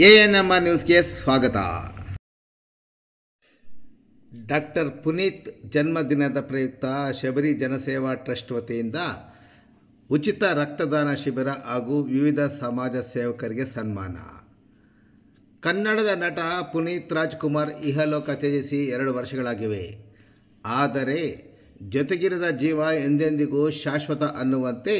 ANM ನ್ಯೂಸ್ಗೆ ಸ್ವಾಗತ. Doctor Puneeth ಜನ್ಮದಿನದ ಪ್ರಯುಕ್ತ ಶಬರಿ ಜನಸೇವಾ ಟ್ರಸ್ಟ್ ವತಿಯಿಂದ ಉಚಿತ ರಕ್ತದಾನ ಶಿಬಿರ ಹಾಗೂ ವಿವಿಧ ಸಮಾಜ ಸೇವಕರಿಗೆ ಸನ್ಮಾನ. ಕನ್ನಡದ ನಟ ಪುನೀತ್ ರಾಜ್ಕುಮಾರ್ ಇಹಲೋಕ ತ್ಯಜಿಸಿ 2 ವರ್ಷಗಳಾಗಿವೆ. ಆದರೆ ಜೊತೆಗಿರದ ಜೀವ ಎಂದೆಂದಿಗೂ ಶಾಶ್ವತ ಅನ್ನುವಂತೆ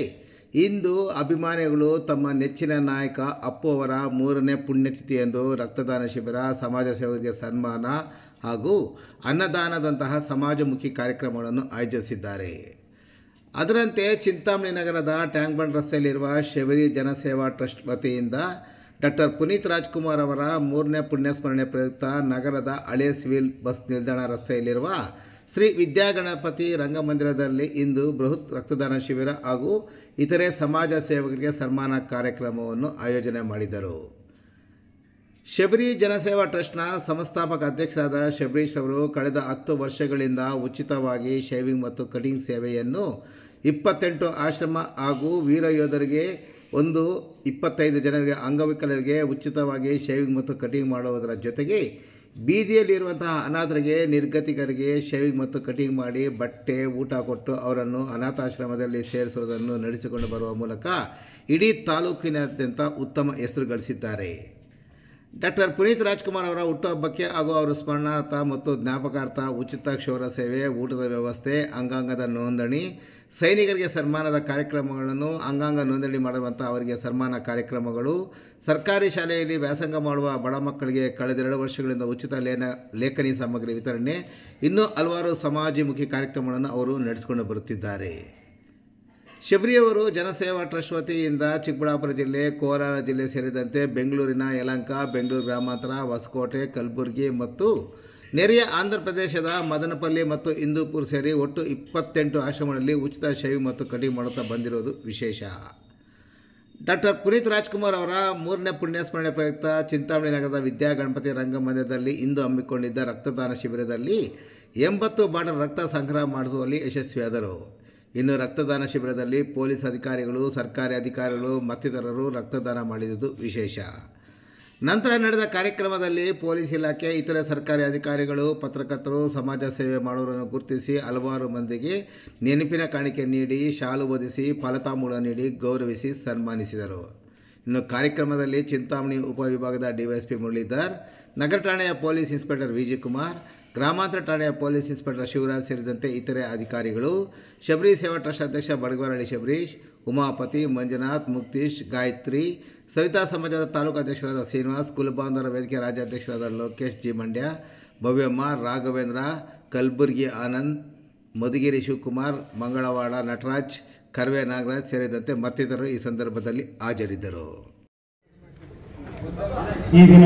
ಇಂದು ಅಭಿಮಾನಿಗಳು ತಮ್ಮ ನೆಚ್ಚಿನ ನಾಯಕ ಅಪ್ಪು ಅವರ 3ನೇ ಪುಣ್ಯತಿಥಿಯಂದು ರಕ್ತದಾನ ಶಿಬಿರ, ಸಮಾಜ ಸೇವಕರಿಗೆ ಸನ್ಮಾನ ಹಾಗೂ ಅನ್ನದಾನದಂತಹ ಸಮಾಜಮುಖಿ ಕಾರ್ಯಕ್ರಮಗಳನ್ನು ಆಯೋಜಿಸಿದ್ದಾರೆ. ಅದರಂತೆ ಚಿಂತಾಮಣಿ ನಗರದ ಟ್ಯಾಂಕ್ ಬಂಡ್ ರಸ್ತೆಯಲ್ಲಿರುವ ಶಬರಿ ಜನಸೇವಾ ಟ್ರಸ್ಟ್ ವತಿಯಿಂದ ಡಾಕ್ಟರ್ ಪುನೀತ್ ರಾಜ್ಕುಮಾರ್ ಅವರ 3ನೇ ಪುಣ್ಯಸ್ಮರಣೆ ಪ್ರಯುಕ್ತ ನಗರದ ಹಳೆ ಸಿವಿಲ್ ಬಸ್ ನಿಲ್ದಾಣ ರಸ್ತೆಯಲ್ಲಿರುವ ಶ್ರೀ ವಿದ್ಯಾಗಣಪತಿ ರಂಗಮಂದಿರದಲ್ಲಿ ಇಂದು ಬೃಹತ್ ರಕ್ತದಾನ ಶಿಬಿರ ಹಾಗೂ ಇತರೆ ಸಮಾಜ ಸೇವಕರಿಗೆ ಸನ್ಮಾನ ಕಾರ್ಯಕ್ರಮವನ್ನು ಆಯೋಜನೆ ಮಾಡಿದರು. ಶಬರಿ ಜನಸೇವಾ ಟ್ರಸ್ಟ್ನ ಸಂಸ್ಥಾಪಕ ಅಧ್ಯಕ್ಷರಾದ ಶಬರೀಶ್ ಅವರು ಕಳೆದ 10 ವರ್ಷಗಳಿಂದ ಉಚಿತವಾಗಿ ಶೇವಿಂಗ್ ಮತ್ತು ಕಟಿಂಗ್ ಸೇವೆಯನ್ನು 28 ಆಶ್ರಮ ಹಾಗೂ ವೀರ ಯೋಧರಿಗೆ 25 ಜನರಿಗೆ ಅಂಗವಿಕಲರಿಗೆ ಉಚಿತವಾಗಿ ಶೇವಿಂಗ್ ಮತ್ತು ಕಟಿಂಗ್ ಮಾಡುವುದರ ಜೊತೆಗೆ ಬೀದಿಯಲ್ಲಿರುವಂತಹ ಅನಾಥರಿಗೆ, ನಿರ್ಗತಿಕರಿಗೆ ಶೇವಿಂಗ್ ಮತ್ತು ಕಟಿಂಗ್ ಮಾಡಿ ಬಟ್ಟೆ, ಊಟ ಕೊಟ್ಟು ಅವರನ್ನು ಅನಾಥಾಶ್ರಮದಲ್ಲಿ ಸೇರಿಸುವುದನ್ನು ನಡೆಸಿಕೊಂಡು ಬರುವ ಮೂಲಕ ಇಡೀ ತಾಲೂಕಿನಾದ್ಯಂತ ಉತ್ತಮ ಹೆಸರು ಗಳಿಸಿದ್ದಾರೆ. ಡಾಕ್ಟರ್ ಪುನೀತ್ ರಾಜ್ಕುಮಾರ್ ಅವರ ಹುಟ್ಟುಹಬ್ಬಕ್ಕೆ ಹಾಗೂ ಅವರ ಸ್ಮರಣಾರ್ಥ ಮತ್ತು ಜ್ಞಾಪಕಾರ್ಥ ಉಚಿತ ಕ್ಷೌರ ಸೇವೆ, ಊಟದ ವ್ಯವಸ್ಥೆ, ಅಂಗಾಂಗದ ನೋಂದಣಿ, ಸೈನಿಕರಿಗೆ ಸನ್ಮಾನದ ಕಾರ್ಯಕ್ರಮಗಳನ್ನು, ಅಂಗಾಂಗ ನೋಂದಣಿ ಮಾಡುವಂಥ ಅವರಿಗೆ ಸನ್ಮಾನ ಕಾರ್ಯಕ್ರಮಗಳು, ಸರ್ಕಾರಿ ಶಾಲೆಯಲ್ಲಿ ವ್ಯಾಸಂಗ ಮಾಡುವ ಬಡ ಮಕ್ಕಳಿಗೆ ಕಳೆದ 2 ವರ್ಷಗಳಿಂದ ಉಚಿತ ಲೇಖನಿ ಸಾಮಗ್ರಿ ವಿತರಣೆ, ಇನ್ನೂ ಹಲವಾರು ಸಮಾಜಮುಖಿ ಕಾರ್ಯಕ್ರಮಗಳನ್ನು ಅವರು ನಡೆಸಿಕೊಂಡು ಬರುತ್ತಿದ್ದಾರೆ. ಶಬರಿಯವರು ಜನಸೇವಾ ಟ್ರಸ್ಟ್ ವತಿಯಿಂದ ಚಿಕ್ಕಬಳ್ಳಾಪುರ ಜಿಲ್ಲೆ, ಕೋಲಾರ ಜಿಲ್ಲೆ ಸೇರಿದಂತೆ ಬೆಂಗಳೂರಿನ ಯಲಹಂಕ, ಬೆಂಗಳೂರು ಗ್ರಾಮಾಂತರ, ಹೊಸಕೋಟೆ, ಕಲಬುರಗಿ ಮತ್ತು ನೆರೆಯ ಆಂಧ್ರ ಪ್ರದೇಶದ ಮದನಪಲ್ಲಿ ಮತ್ತು ಇಂದೂಪುರ ಸೇರಿ ಒಟ್ಟು 28 ಆಶ್ರಮಗಳಲ್ಲಿ ಉಚಿತ ಶೇವಿಂಗ್ ಮತ್ತು ಕಟಿಂಗ್ ಮಾಡುತ್ತಾ ಬಂದಿರುವುದು ವಿಶೇಷ. ಡಾಕ್ಟರ್ ಪುನೀತ್ ರಾಜ್ಕುಮಾರ್ ಅವರ 3ನೇ ಪುಣ್ಯಸ್ಮರಣೆ ಪ್ರಯುಕ್ತ ಚಿಂತಾಮಣಿ ನಗರದ ವಿದ್ಯಾಗಣಪತಿ ರಂಗಮಂದಿರದಲ್ಲಿ ಇಂದು ಹಮ್ಮಿಕೊಂಡಿದ್ದ ರಕ್ತದಾನ ಶಿಬಿರದಲ್ಲಿ 80 ಬಾಟಲ್ ರಕ್ತ ಸಂಗ್ರಹ ಮಾಡಿಸುವಲ್ಲಿ ಯಶಸ್ವಿಯಾದರು. ಇನ್ನು ರಕ್ತದಾನ ಶಿಬಿರದಲ್ಲಿ ಪೊಲೀಸ್ ಅಧಿಕಾರಿಗಳು, ಸರ್ಕಾರಿ ಅಧಿಕಾರಿಗಳು ಮತ್ತಿತರರು ರಕ್ತದಾನ ಮಾಡಿದುದು ವಿಶೇಷ. ನಂತರ ನಡೆದ ಕಾರ್ಯಕ್ರಮದಲ್ಲಿ ಪೊಲೀಸ್ ಇಲಾಖೆ, ಇತರೆ ಸರ್ಕಾರಿ ಅಧಿಕಾರಿಗಳು, ಪತ್ರಕರ್ತರು, ಸಮಾಜ ಸೇವೆ ಮಾಡುವವರನ್ನು ಗುರುತಿಸಿ ಹಲವಾರು ಮಂದಿಗೆ ನೆನಪಿನ ಕಾಣಿಕೆ ನೀಡಿ, ಶಾಲು ಹೊದಿಸಿ, ಫಲತಾಂಬೂಲ ನೀಡಿ ಗೌರವಿಸಿ ಸನ್ಮಾನಿಸಿದರು. ಇನ್ನು ಕಾರ್ಯಕ್ರಮದಲ್ಲಿ ಚಿಂತಾಮಣಿ ಉಪವಿಭಾಗದ ಡಿವೈಎಸ್ಪಿ ಮುರಳೀಧರ್, ನಗರ ಠಾಣೆಯ ಪೊಲೀಸ್ ಇನ್ಸ್ಪೆಕ್ಟರ್ ವಿಜಯ್ ಕುಮಾರ್, ಗ್ರಾಮಾಂತರ ಠಾಣೆಯ ಪೊಲೀಸ್ ಇನ್ಸ್ಪೆಕ್ಟರ್ ಶಿವರಾಜ್ ಸೇರಿದಂತೆ ಇತರೆ ಅಧಿಕಾರಿಗಳು, ಶಬರಿ ಸೇವಾ ಟ್ರಸ್ಟ್ ಅಧ್ಯಕ್ಷ ಬಡಗವರಹಳ್ಳಿ ಶಬರೀಶ್, ಉಮಾಪತಿ, ಮಂಜುನಾಥ್, ಮುಕ್ತೀಶ್, ಗಾಯತ್ರಿ, ಸವಿತಾ ಸಮಾಜದ ತಾಲೂಕು ಅಧ್ಯಕ್ಷರಾದ ಶ್ರೀನಿವಾಸ್, ಕುಲಬಾಂಧವರ ವೇದಿಕೆ ರಾಜ್ಯಾಧ್ಯಕ್ಷರಾದ ಲೋಕೇಶ್ ಜಿ ಮಂಡ್ಯ, ಭವ್ಯಮ್ಮ, ರಾಘವೇಂದ್ರ, ಕಲಬುರ್ಗಿ ಆನಂದ್, ಮಧುಗಿರಿ ಶಿವಕುಮಾರ್, ಮಂಗಳವಾಡ ನಟರಾಜ್, ಕರ್ವೆ ನಾಗರಾಜ್ ಸೇರಿದಂತೆ ಮತ್ತಿತರರು ಈ ಸಂದರ್ಭದಲ್ಲಿ ಹಾಜರಿದ್ದರು. ಈ ದಿನ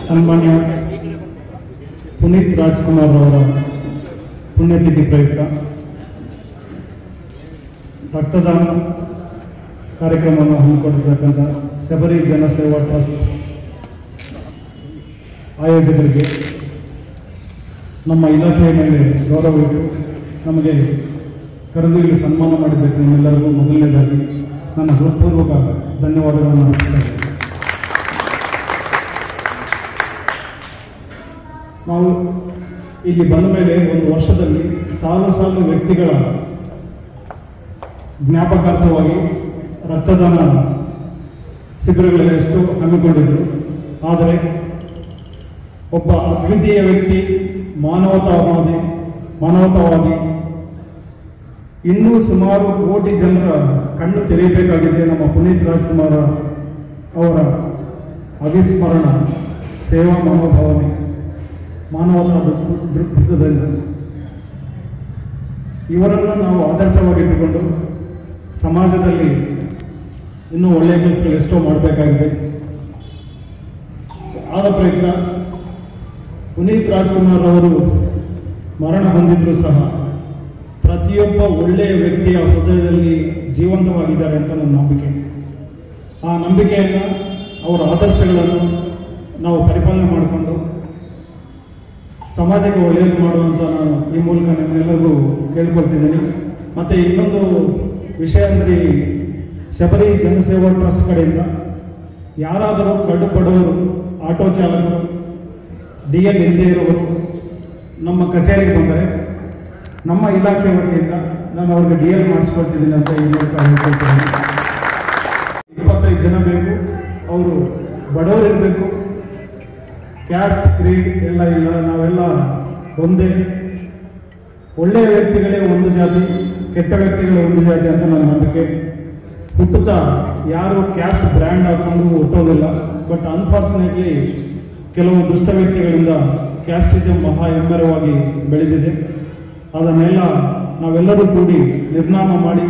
ಸನ್ಮಾನ್ಯ ಪುನೀತ್ ರಾಜ್ಕುಮಾರ್ ಅವರ ಪುಣ್ಯತಿಥಿ ಪ್ರಯುಕ್ತ ರಕ್ತದಾನ ಕಾರ್ಯಕ್ರಮವನ್ನು ಹಮ್ಮಿಕೊಂಡಿರ್ತಕ್ಕಂಥ ಶಬರಿ ಜನಸೇವಾ ಟ್ರಸ್ಟ್ ಆಯೋಜಕರಿಗೆ ನಮ್ಮ ಇಲಾಖೆಯ ಮೇಲೆ ಗೌರವವಿಟ್ಟು ನಮಗೆ ಕರೆದು ಇಲ್ಲಿ ಸನ್ಮಾನ ಮಾಡಿದ್ದಕ್ಕೆ ನಿಮ್ಮೆಲ್ಲರಿಗೂ ಮೊದಲನೇದಾಗಿ ನನ್ನ ಹೃತ್ಪೂರ್ವಕ ಧನ್ಯವಾದಗಳನ್ನು ಅರ್ಪಿಸುತ್ತೇನೆ. ನಾವು ಇಲ್ಲಿ ಬಂದ ಮೇಲೆ 1 ವರ್ಷದಲ್ಲಿ ಸಾಲು ವ್ಯಕ್ತಿಗಳ ಜ್ಞಾಪಕಾರ್ಥವಾಗಿ ರಕ್ತದಾನ ಶಿಬಿರಗಳೆಲ್ಲ ಎಷ್ಟು ಹಮ್ಮಿಕೊಂಡಿದ್ರು. ಆದರೆ ಒಬ್ಬ ಅದ್ವಿತೀಯ ವ್ಯಕ್ತಿ, ಮಾನವತಾವಾದಿ ಇನ್ನೂ ಸುಮಾರು ಕೋಟಿ ಜನರ ಕಣ್ಣು ತೆರೆಯಬೇಕಾಗಿದೆ. ನಮ್ಮ ಪುನೀತ್ ರಾಜ್ಕುಮಾರ್ ಅವರ ಅವಿಸ್ಮರಣ ಸೇವಾ ಮನೋಭಾವನೆ, ಮಾನವತಾ ದೃಕ್ಪಥದಿಂದ ಇವರನ್ನು ನಾವು ಆದರ್ಶವಾಗಿಟ್ಟುಕೊಂಡು ಸಮಾಜದಲ್ಲಿ ಇನ್ನೂ ಒಳ್ಳೆಯ ಕೆಲಸಗಳು ಎಷ್ಟೋ ಮಾಡಬೇಕಾಗಿದೆ. ಆದ ಪ್ರಯುಕ್ತ ಪುನೀತ್ ರಾಜ್ಕುಮಾರ್ ಅವರು ಮರಣ ಹೊಂದಿದ್ರು ಸಹ ಪ್ರತಿಯೊಬ್ಬ ಒಳ್ಳೆಯ ವ್ಯಕ್ತಿಯ ಹೃದಯದಲ್ಲಿ ಜೀವಂತವಾಗಿದ್ದಾರೆ ಅಂತ ನನ್ನ ನಂಬಿಕೆ. ಆ ನಂಬಿಕೆಯನ್ನು, ಅವರ ಆದರ್ಶಗಳನ್ನು ನಾವು ಪರಿಪಾಲನೆ ಮಾಡಿಕೊಂಡು ಸಮಾಜಕ್ಕೆ ಒಳ್ಳೆಯದು ಮಾಡುವಂತ ನಾನು ಈ ಮೂಲಕ ನಿಮ್ಮೆಲ್ಲರಿಗೂ ಕೇಳಿಕೊಳ್ತಿದ್ದೀನಿ. ಮತ್ತು ಇನ್ನೊಂದು ವಿಷಯ ಅಂದರೆ ಶಬರಿ ಜನಸೇವಾ ಟ್ರಸ್ಟ್ ಕಡೆಯಿಂದ ಯಾರಾದರೂ ಕಡು ಬಡವರು, ಆಟೋ ಚಾಲಕರು, DL ಇಲ್ಲದೆ ಇರುವವರು ನಮ್ಮ ಕಚೇರಿಗೆ ಬಂದರೆ ನಮ್ಮ ಇಲಾಖೆ ವತಿಯಿಂದ ನಾನು ಅವ್ರಿಗೆ DL ಮಾಡಿಸ್ಕೊಡ್ತಿದ್ದೀನಿ ಅಂತ ಈ ಮೂಲಕ ಹೇಳ್ಕೊಳ್ತೀನಿ. 25 ಜನ ಬೇಕು. ಅವರು ಬಡವರು ಇರಬೇಕು, ಕ್ಯಾಸ್ಟ್ ಕ್ರೀಡ್ ಎಲ್ಲ ಇಲ್ಲ, ನಾವೆಲ್ಲ ಒಂದೇ. ಒಳ್ಳೆಯ ವ್ಯಕ್ತಿಗಳೇ ಒಂದು ಜಾತಿ, ಕೆಟ್ಟ ವ್ಯಕ್ತಿಗಳೇ ಒಂದು ಜಾತಿ ಅಂತ ನನ್ನ ನಂಬಿಕೆ. ಹುಟ್ಟುತ್ತಾ ಯಾರು ಕ್ಯಾಸ್ಟ್ ಬ್ರ್ಯಾಂಡ್ ಹಾಕೊಂಡು ಹುಟ್ಟೋದಿಲ್ಲ. ಬಟ್ ಅನ್ಫಾರ್ಚುನೇಟ್ಲಿ ಕೆಲವು ದುಷ್ಟ ವ್ಯಕ್ತಿಗಳಿಂದ ಕ್ಯಾಸ್ಟಿಸಮ್ ಮಹಾ ಹೆಮ್ಮರವಾಗಿ ಬೆಳೆದಿದೆ. ಅದನ್ನೆಲ್ಲ ನಾವೆಲ್ಲರೂ ಕೂಡಿ ನಿರ್ನಾಮ ಮಾಡಿ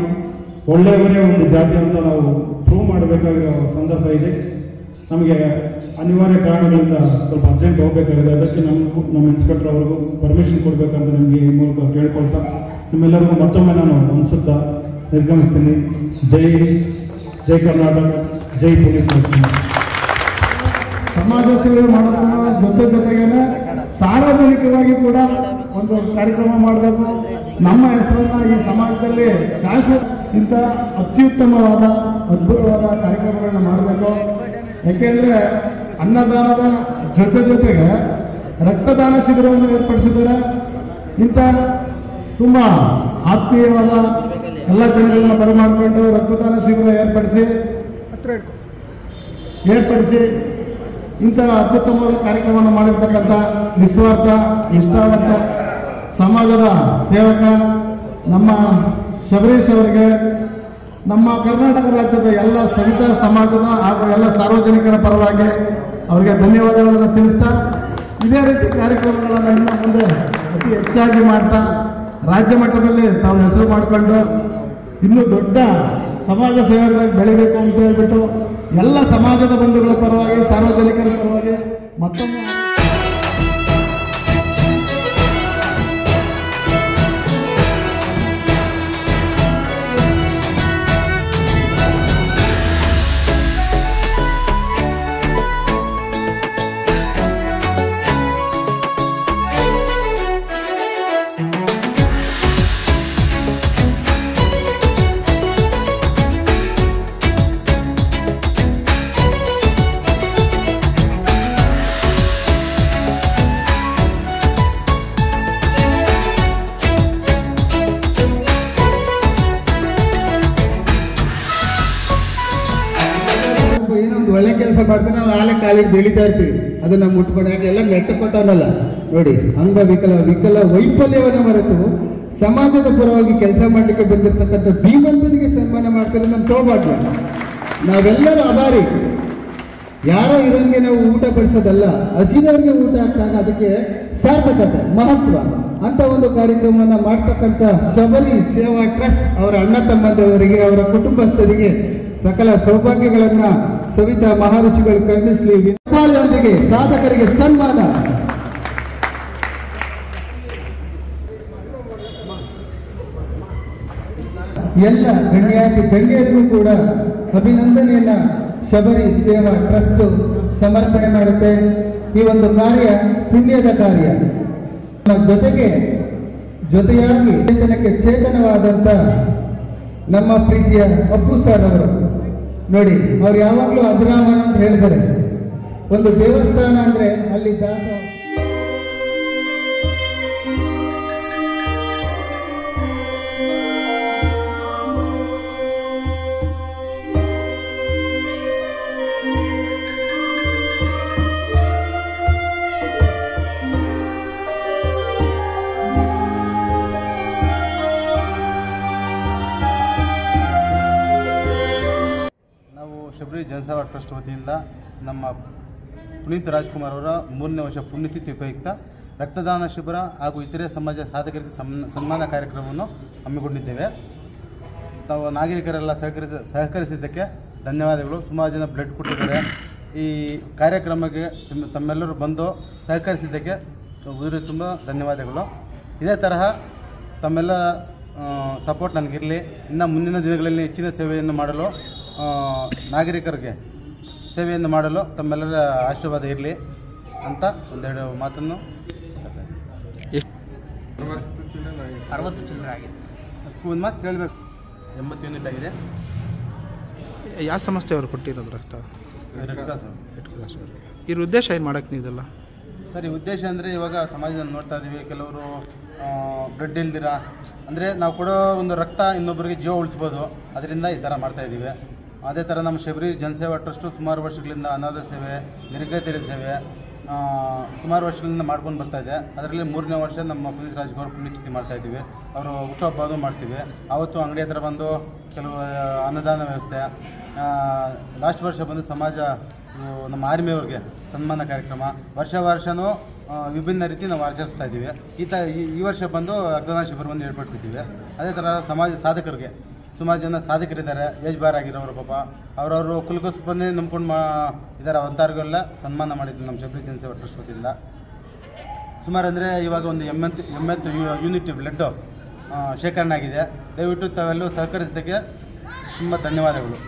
ಒಳ್ಳೆಯವರೇ ಒಂದು ಜಾತಿ ಅಂತ ನಾವು ಪ್ರೂವ್ ಮಾಡಬೇಕಾಗಿರೋ ಸಂದರ್ಭ ಇದೆ. ನಮಗೆ ಅನಿವಾರ್ಯ ಕಾರಣಗಳಿಂದ ಸ್ವಲ್ಪ ಅರ್ಜೆಂಟ್ ಹೋಗಬೇಕಾಗಿದೆ. ಅದಕ್ಕೆ ನಮ್ಮ ಇನ್ಸ್ಪೆಕ್ಟರ್ ಅವ್ರಿಗೂ ಪರ್ಮಿಷನ್ ಕೊಡಬೇಕಂತ ನಿಮಗೆ ಈ ಮೂಲಕ ಕೇಳ್ಕೊಳ್ತಾ ನಿಮ್ಮೆಲ್ಲರಿಗೂ ಮತ್ತೊಮ್ಮೆ ನಾನು ಅನಿಸುತ್ತಾ ನಿರ್ಗಮಿಸ್ತೀನಿ. ಜೈ ಕರ್ನಾಟಕ, ಜೈ ಪುನೀತ್ ರಾಜ್ಕುಮಾರ್. ಸಮಾಜ ಸೇವೆ ಮಾಡೋದನ್ನ ಜೊತೆಗೇನೆ ಸಾರ್ವಜನಿಕವಾಗಿ ಕೂಡ ಒಂದು ಕಾರ್ಯಕ್ರಮ ಮಾಡಬೇಕು. ನಮ್ಮ ಹೆಸರನ್ನ ಈ ಸಮಾಜದಲ್ಲಿ ಶಾಶ್ವತ ಇಂಥ ಅತ್ಯುತ್ತಮವಾದ ಅದ್ಭುತವಾದ ಕಾರ್ಯಕ್ರಮಗಳನ್ನ ಮಾಡಬೇಕು. ಯಾಕೆಂದ್ರೆ ಅನ್ನದಾನದ ಜೊತೆಗೆ ರಕ್ತದಾನ ಶಿಬಿರವನ್ನು ಏರ್ಪಡಿಸಿದ್ದಾರೆ. ಇಂಥ ತುಂಬ ಆತ್ಮೀಯವಾದ ಎಲ್ಲ ಜನಗಳನ್ನ ಬರಮಾಡಿಕೊಂಡು ರಕ್ತದಾನ ಶಿಬಿರ ಏರ್ಪಡಿಸಿ ಇಂಥ ಅತ್ಯುತ್ತಮವಾದ ಕಾರ್ಯಕ್ರಮವನ್ನು ಮಾಡಿರ್ತಕ್ಕಂಥ ನಿಸ್ವಾರ್ಥ ನಿಷ್ಠಾವಂತ ಸಮಾಜದ ಸೇವಕ ನಮ್ಮ ಶಬರೀಶ್ ಅವರಿಗೆ ನಮ್ಮ ಕರ್ನಾಟಕ ರಾಜ್ಯದ ಎಲ್ಲ ಸವಿತಾ ಸಮಾಜದ ಹಾಗೂ ಎಲ್ಲ ಸಾರ್ವಜನಿಕರ ಪರವಾಗಿ ಅವರಿಗೆ ಧನ್ಯವಾದಗಳನ್ನು ತಿಳಿಸ್ತಾ, ಇದೇ ರೀತಿ ಕಾರ್ಯಕ್ರಮಗಳನ್ನು ಇನ್ನು ಮುಂದೆ ಅತಿ ಹೆಚ್ಚಾಗಿ ಮಾಡ್ತಾ ರಾಜ್ಯ ಮಟ್ಟದಲ್ಲಿ ತಾವು ಹೆಸರು ಮಾಡಿಕೊಂಡು ಇನ್ನೂ ದೊಡ್ಡ ಸಮಾಜ ಸೇವಕರಾಗಿ ಬೆಳಿಬೇಕು ಅಂತ ಹೇಳ್ಬಿಟ್ಟು ಎಲ್ಲ ಸಮಾಜದ ಬಂಧುಗಳ ಪರವಾಗಿ ಸಾರ್ವಜನಿಕರ ಪರವಾಗಿ ಮತ್ತೊಮ್ಮೆ ಒಳ್ಳೆ ಕೆಲಸ ಮಾಡ್ತಾರೆ. ನಾವು ನಾಳೆ ಕಾಲಿಗೆ ಬೆಳೀತಾ ಇರ್ತೀವಿ, ಅದನ್ನ ಮುಟ್ಕೊಂಡು ಎಲ್ಲ ನೆಟ್ಟು ಕೊಟ್ಟವನಲ್ಲ ನೋಡಿ. ವಿಕಲ ವೈಫಲ್ಯವನ್ನು ಮರೆತು ಸಮಾಜದ ಪರವಾಗಿ ಕೆಲಸ ಮಾಡಲಿಕ್ಕೆ ಬಂದಿರತಕ್ಕಂಥ ಧೀಮಂತನಿಗೆ ಸನ್ಮಾನ ಮಾಡ್ತಾರೆ. ನಮ್ಮ ಸೌಭಾಗ್ಯ. ನಾವೆಲ್ಲರೂ ಅಭಾರಿ. ಯಾರೋ ಇರೋರಿಗೆ ನಾವು ಊಟ ಬಡಿಸೋದಲ್ಲ, ಹಸಿದವರಿಗೆ ಊಟ ಹಾಕ್ತಾಗ ಅದಕ್ಕೆ ಸಾರ್ಥಕತೆ, ಮಹತ್ವ ಅಂತ ಒಂದು ಕಾರ್ಯಕ್ರಮವನ್ನು ಮಾಡ್ತಕ್ಕಂಥ ಶಬರಿ ಸೇವಾ ಟ್ರಸ್ಟ್ ಅವರ ಅಣ್ಣ ತಮ್ಮಂದವರಿಗೆ, ಅವರ ಕುಟುಂಬಸ್ಥರಿಗೆ ಸಕಲ ಸೌಭಾಗ್ಯಗಳನ್ನ ಸವಿತಾ ಮಹರ್ಷಿಗಳು ಕರುಣಿಸಲಿ. ವಿನಾಯೊಂದಿಗೆ ಸಾಧಕರಿಗೆ ಸನ್ಮಾನ. ಎಲ್ಲ ಗಣ್ಯಾತಿ ಗಣ್ಯರಿಗೂ ಕೂಡ ಅಭಿನಂದನೆಯನ್ನ ಶಬರಿ ಸೇವಾ ಟ್ರಸ್ಟ್ ಸಮರ್ಪಣೆ ಮಾಡುತ್ತೆ. ಈ ಒಂದು ಕಾರ್ಯ ಪುಣ್ಯದ ಕಾರ್ಯ. ಜೊತೆಯಾಗಿ ಚೇತನವಾದಂತ ನಮ್ಮ ಪ್ರೀತಿಯ ಅಪ್ಪು ಸರ್ ಅವರು ನೋಡಿ, ಅವ್ರು ಯಾವಾಗಲೂ ಅಜರಾಮರ ಅಂತ ಹೇಳಿದ್ದಾರೆ. ಒಂದು ದೇವಸ್ಥಾನ ಅಂದ್ರೆ ಅಲ್ಲಿ ದಾಸ ಶಬರಿ ಜನಸೇವಾ ಟ್ರಸ್ಟ್ ವತಿಯಿಂದ ನಮ್ಮ ಪುನೀತ್ ರಾಜ್ಕುಮಾರ್ ಅವರ 3ನೇ ವರ್ಷ ಪುಣ್ಯತಿಥಿ ಉಪಯುಕ್ತ ರಕ್ತದಾನ ಶಿಬಿರ ಹಾಗೂ ಇತರೆ ಸಮಾಜ ಸಾಧಕರಿಗೆ ಸನ್ಮಾನ ಕಾರ್ಯಕ್ರಮವನ್ನು ಹಮ್ಮಿಕೊಂಡಿದ್ದೇವೆ. ತಾವು ನಾಗರಿಕರೆಲ್ಲ ಸಹಕರಿಸಿದ್ದಕ್ಕೆ ಧನ್ಯವಾದಗಳು. ಸುಮಾರು ಜನ ಬ್ಲಡ್ ಕೊಟ್ಟಿದ್ದಾರೆ. ಈ ಕಾರ್ಯಕ್ರಮಕ್ಕೆ ತಮ್ಮೆಲ್ಲರೂ ಬಂದು ಸಹಕರಿಸಿದ್ದಕ್ಕೆ ತುಂಬ ಧನ್ಯವಾದಗಳು. ಇದೇ ತರಹ ತಮ್ಮೆಲ್ಲ ಸಪೋರ್ಟ್ ನನಗಿರಲಿ. ಇನ್ನು ಮುಂದಿನ ದಿನಗಳಲ್ಲಿ ಹೆಚ್ಚಿನ ಸೇವೆಯನ್ನು ಮಾಡಲು, ನಾಗರಿಕರಿಗೆ ಸೇವೆಯನ್ನು ಮಾಡಲು ತಮ್ಮೆಲ್ಲರ ಆಶೀರ್ವಾದ ಇರಲಿ ಅಂತ ಒಂದೆರಡು ಮಾತನ್ನು. 60 ಚಿಲ್ಲರೆ ಆಗಿದೆ. ಒಂದು ಮಾತು ಕೇಳಬೇಕು. 80 ಯೂನಿಟ್ ಆಗಿದೆ. ಯಾವ ಸಂಸ್ಥೆಯವರು ಕೊಟ್ಟಿರೋದು ರಕ್ತ? ರೆಡ್ ಕ್ರಾಸ್ ಅವರಿಗೆ. ಇದ್ರ ಉದ್ದೇಶ ಏನು ಮಾಡೋಕ್ಕೆ ನೀದಲ್ಲ ಸರ್? ಈ ಉದ್ದೇಶ ಅಂದರೆ ಇವಾಗ ಸಮಾಜದಲ್ಲಿ ನೋಡ್ತಾ ಇದ್ದೀವಿ, ಕೆಲವರು ಬ್ಲಡ್ ಇಲ್ದಿರ ಅಂದರೆ ನಾವು ಕೊಡೋ ಒಂದು ರಕ್ತ ಇನ್ನೊಬ್ಬರಿಗೆ ಜೀವ ಉಳಿಸ್ಬೋದು, ಅದರಿಂದ ಈ ಥರ ಮಾಡ್ತಾಯಿದ್ದೀವಿ. ಅದೇ ಥರ ನಮ್ಮ ಶಬರಿ ಜನಸೇವಾ ಟ್ರಸ್ಟು ಸುಮಾರು ವರ್ಷಗಳಿಂದ ಅನಾಥ ಸೇವೆ, ನಿರ್ಗತಿರ ಸೇವೆ ಸುಮಾರು ವರ್ಷಗಳಿಂದ ಮಾಡ್ಕೊಂಡು ಬರ್ತಾಯಿದೆ. ಅದರಲ್ಲಿ 3ನೇ ವರ್ಷ ನಮ್ಮ ಪುನೀತ್ ರಾಜ್ಕುಮಾರ್ ಪುಣ್ಯತಿಥಿ ಮಾಡ್ತಾಯಿದ್ದೀವಿ. ಅವರು ಹುಟ್ಟುಹಬ್ಬನೂ ಮಾಡ್ತೀವಿ. ಆವತ್ತು ಅಂಗಡಿ ಹತ್ರ ಬಂದು ಕೆಲವು ಅನ್ನದಾನ ವ್ಯವಸ್ಥೆ, ಲಾಸ್ಟ್ ವರ್ಷ ಬಂದು ಸಮಾಜ ನಮ್ಮ ಆರ್ಮಿಯವ್ರಿಗೆ ಸನ್ಮಾನ ಕಾರ್ಯಕ್ರಮ, ವರ್ಷನೂ ವಿಭಿನ್ನ ರೀತಿ ನಾವು ಆಚರಿಸ್ತಾ ಇದ್ದೀವಿ. ಈ ವರ್ಷ ಬಂದು ರಕ್ತದಾನ ಶಿಬಿರವನ್ನು ಏರ್ಪಡಿಸಿದ್ದೀವಿ. ಅದೇ ಥರ ಸಮಾಜ ಸಾಧಕರಿಗೆ ಸುಮಾರು ಜನ ಸಾಧಕರಿದ್ದಾರೆ, ಏಜ್ ಬಾರ್ ಆಗಿರೋರು ಪಾಪ ಅವರವರು ಕುಲಕುಸ್ಬನ್ನೇ ನಂಬ್ಕೊಂಡು ಇದ್ದಾರೆ. ಅಂಥವ್ರಿಗೆಲ್ಲ ಸನ್ಮಾನ ಮಾಡಿದ್ವಿ ನಮ್ಮ ಶಬರಿ ಜನಸೇವಾ ಟ್ರಸ್ಟ್ ವತಿಯಿಂದ. ಸುಮಾರು ಅಂದರೆ ಇವಾಗ ಒಂದು 80 ಯೂನಿಟ್ ಬ್ಲಡ್ಡು ಶೇಖರಣೆ ಆಗಿದೆ. ದಯವಿಟ್ಟು ತಾವೆಲ್ಲೂ ಸಹಕರಿಸಿದ್ದಕ್ಕೆ ತುಂಬ ಧನ್ಯವಾದಗಳು.